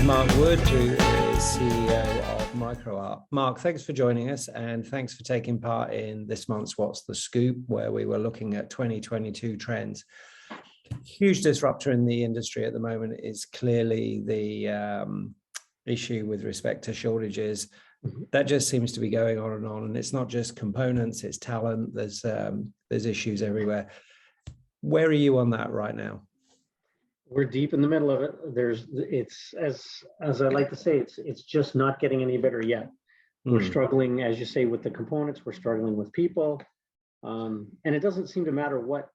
Mark Wood, who is CEO of Microart. Mark, thanks for joining us and thanks for taking part in this month's What's the Scoop, where we were looking at 2022 trends. Huge disruptor in the industry at the moment is clearly the issue with respect to shortages. That just seems to be going on, and it's not just components, it's talent. There's issues everywhere. Where are you on that right now? We're deep in the middle of it. It's as I like to say, it's just not getting any better yet. We're struggling, as you say, with the components. We're struggling with people, and it doesn't seem to matter what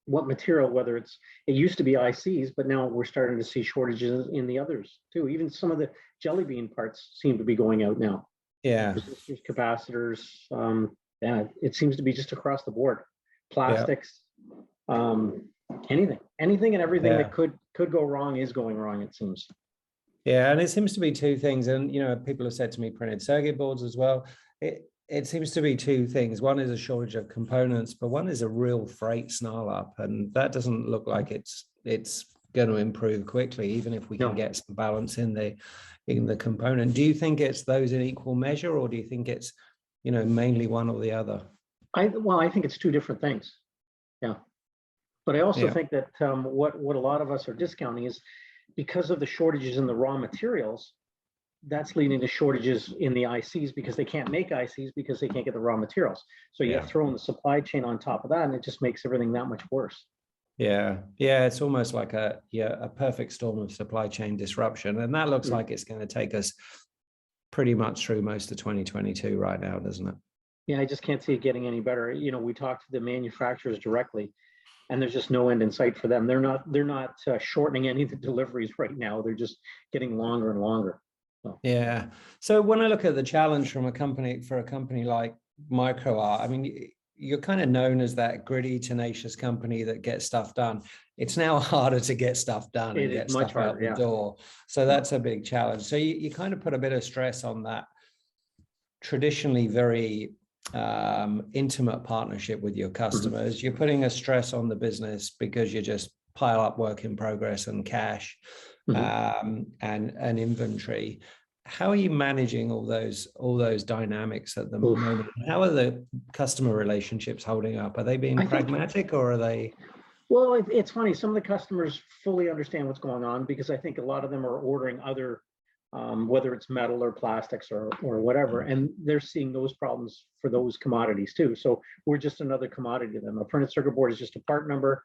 material. Whether it used to be ICs, but now we're starting to see shortages in the others too. Even some of the jelly bean parts seem to be going out now. Yeah, resistors, capacitors. Yeah, it seems to be just across the board. Plastics. Yeah. Anything and everything that could go wrong is going wrong, it seems. Yeah, and it seems to be two things. And people have said to me printed circuit boards as well. It seems to be two things. One is a shortage of components, but one is a real freight snarl up, and that doesn't look like it's going to improve quickly, even if we can get some balance in the component. Do you think it's those in equal measure, or do you think it's mainly one or the other? I think it's two different things. Yeah. But I also think that what a lot of us are discounting is because of the shortages in the raw materials, that's leading to shortages in the ICs because they can't make ICs because they can't get the raw materials. So you throw in the supply chain on top of that, and it just makes everything that much worse. Yeah, it's almost like a perfect storm of supply chain disruption, and that looks like it's going to take us pretty much through most of 2022 right now, doesn't it? Yeah, I just can't see it getting any better. We talked to the manufacturers directly, and there's just no end in sight for them. They're not shortening any of the deliveries right now. They're just getting longer and longer. So. Yeah. So when I look at the challenge for a company like Microart, I mean, you're kind of known as that gritty, tenacious company that gets stuff done. It's now harder to get stuff done and get stuff out the door. So that's a big challenge. So you kind of put a bit of stress on that traditionally very intimate partnership with your customers. You're putting a stress on the business because you just pile up work in progress and cash and inventory. How are you managing all those dynamics at the moment? How are the customer relationships holding up? Are they being pragmatic, or are they? Well, it's funny. Some of the customers fully understand what's going on because I think a lot of them are ordering other whether it's metal or plastics or whatever, and they're seeing those problems for those commodities too. So we're just another commodity to them. A printed circuit board is just a part number,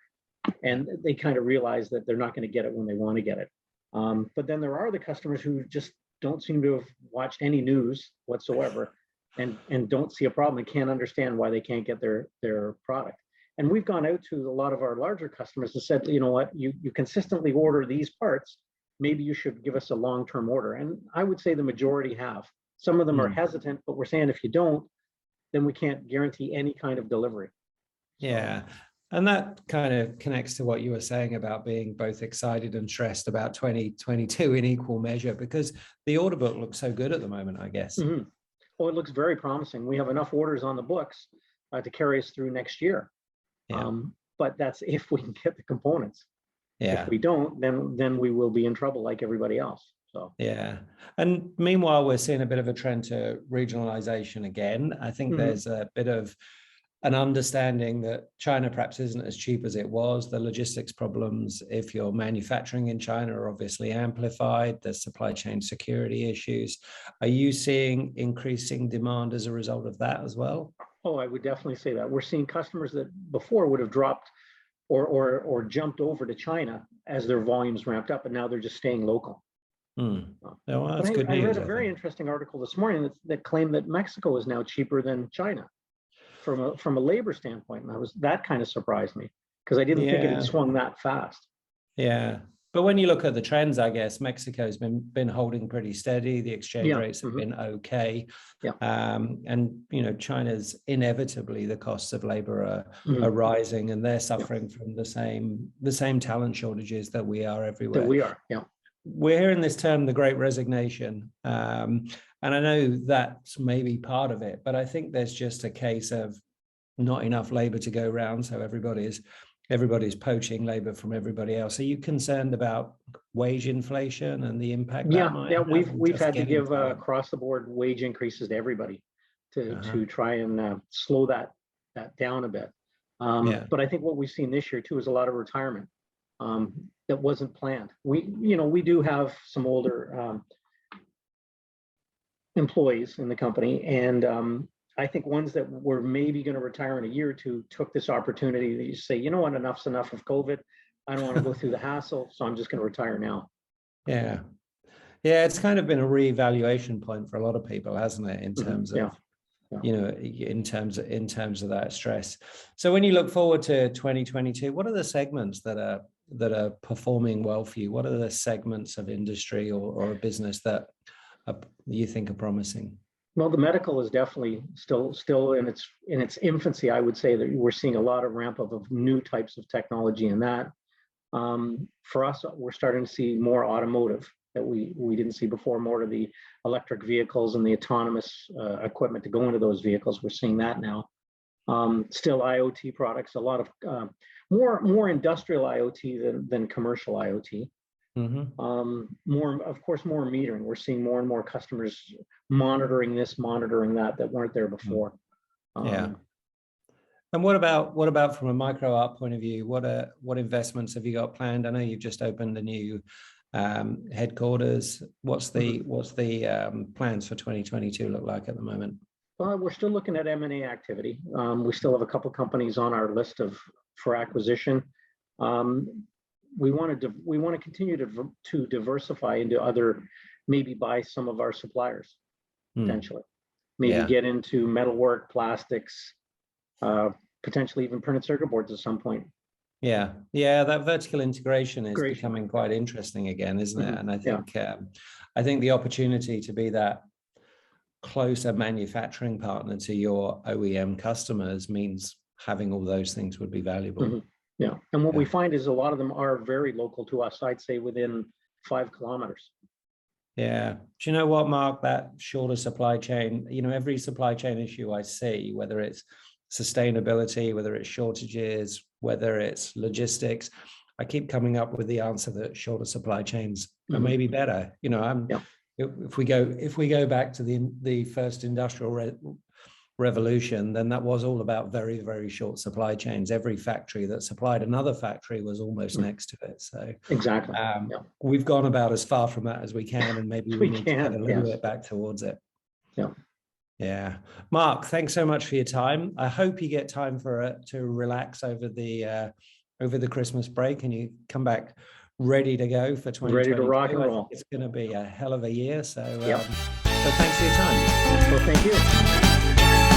and they kind of realize that they're not going to get it when they want to get it. But then there are the customers who just don't seem to have watched any news whatsoever and don't see a problem and can't understand why they can't get their product. And we've gone out to a lot of our larger customers and said, you know what, you consistently order these parts, maybe you should give us a long-term order. And I would say the majority have. Some of them are hesitant, but we're saying if you don't, then we can't guarantee any kind of delivery. Yeah. And that kind of connects to what you were saying about being both excited and stressed about 2022 in equal measure, because the order book looks so good at the moment, I guess. Oh, it looks very promising. We have enough orders on the books to carry us through next year. But that's if we can get the components. If we don't, then we will be in trouble like everybody else. So and meanwhile, we're seeing a bit of a trend to regionalization again. I think there's a bit of an understanding that China perhaps isn't as cheap as it was. The logistics problems, if you're manufacturing in China, are obviously amplified. There's supply chain security issues. Are you seeing increasing demand as a result of that as well? Oh, I would definitely say that. We're seeing customers that before would have dropped or jumped over to China as their volumes ramped up, and now they're just staying local. Well, that's good news. I read a very interesting article this morning that claimed that Mexico is now cheaper than China from a labor standpoint, and that kind of surprised me because I didn't think it had swung that fast. But when you look at the trends, I guess Mexico's been holding pretty steady. The exchange rates have been okay. And China's inevitably, the costs of labor are rising, and they're suffering from the same talent shortages that we are everywhere. We're hearing this term, the Great Resignation. And I know that's maybe part of it, but I think there's just a case of not enough labor to go around, so everybody is everybody's poaching labor from everybody else. Are you concerned about wage inflation and the impact that might have? We've Just had to getting give talent? across the board wage increases to everybody to Uh-huh. try and slow that down a bit. Yeah. But I think what we've seen this year too is a lot of retirement that wasn't planned. We do have some older employees in the company, and I think ones that were maybe going to retire in a year or two took this opportunity to say, you know what, enough's enough of COVID. I don't want to go through the hassle, so I'm just going to retire now. Yeah. Yeah, it's kind of been a reevaluation point for a lot of people, hasn't it, in terms of, in terms of that stress. So when you look forward to 2022, what are the segments that are performing well for you? What are the segments of industry or a business that you think are promising? Well, the medical is definitely still in its infancy. I would say that we're seeing a lot of ramp up of new types of technology in that. For us, we're starting to see more automotive that we didn't see before, more of the electric vehicles and the autonomous equipment to go into those vehicles. We're seeing that now. Still IoT products, a lot of more industrial IoT than commercial IoT. More, of course, more metering. We're seeing more and more customers monitoring this, monitoring that weren't there before. Yeah. And what about from a Microart point of view? What investments have you got planned? I know you've just opened a new headquarters. What's the plans for 2022 look like at the moment? Well, we're still looking at M&A activity. We still have a couple companies on our list for acquisition. We want to continue to diversify into other, maybe buy some of our suppliers potentially. Maybe get into metalwork, plastics, potentially even printed circuit boards at some point. Yeah, that vertical integration is becoming quite interesting again, isn't it? And I think the opportunity to be that closer manufacturing partner to your OEM customers means having all those things would be valuable. Yeah, and what we find is a lot of them are very local to us. I'd say within 5 kilometers. Yeah. Do you know what, Mark? That shorter supply chain, every supply chain issue I see, whether it's sustainability, whether it's shortages, whether it's logistics, I keep coming up with the answer that shorter supply chains are maybe better. If we go back to the first industrial revolution, then that was all about very, very short supply chains. Every factory that supplied another factory was almost next to it. So exactly, we've gone about as far from that as we can, and maybe we need to head a little bit back towards it. Yeah. Mark, thanks so much for your time. I hope you get time to relax over the Christmas break, and you come back ready to go for 2022. Ready to rock and roll. It's going to be a hell of a year. So, so thanks for your time. Well, thank you.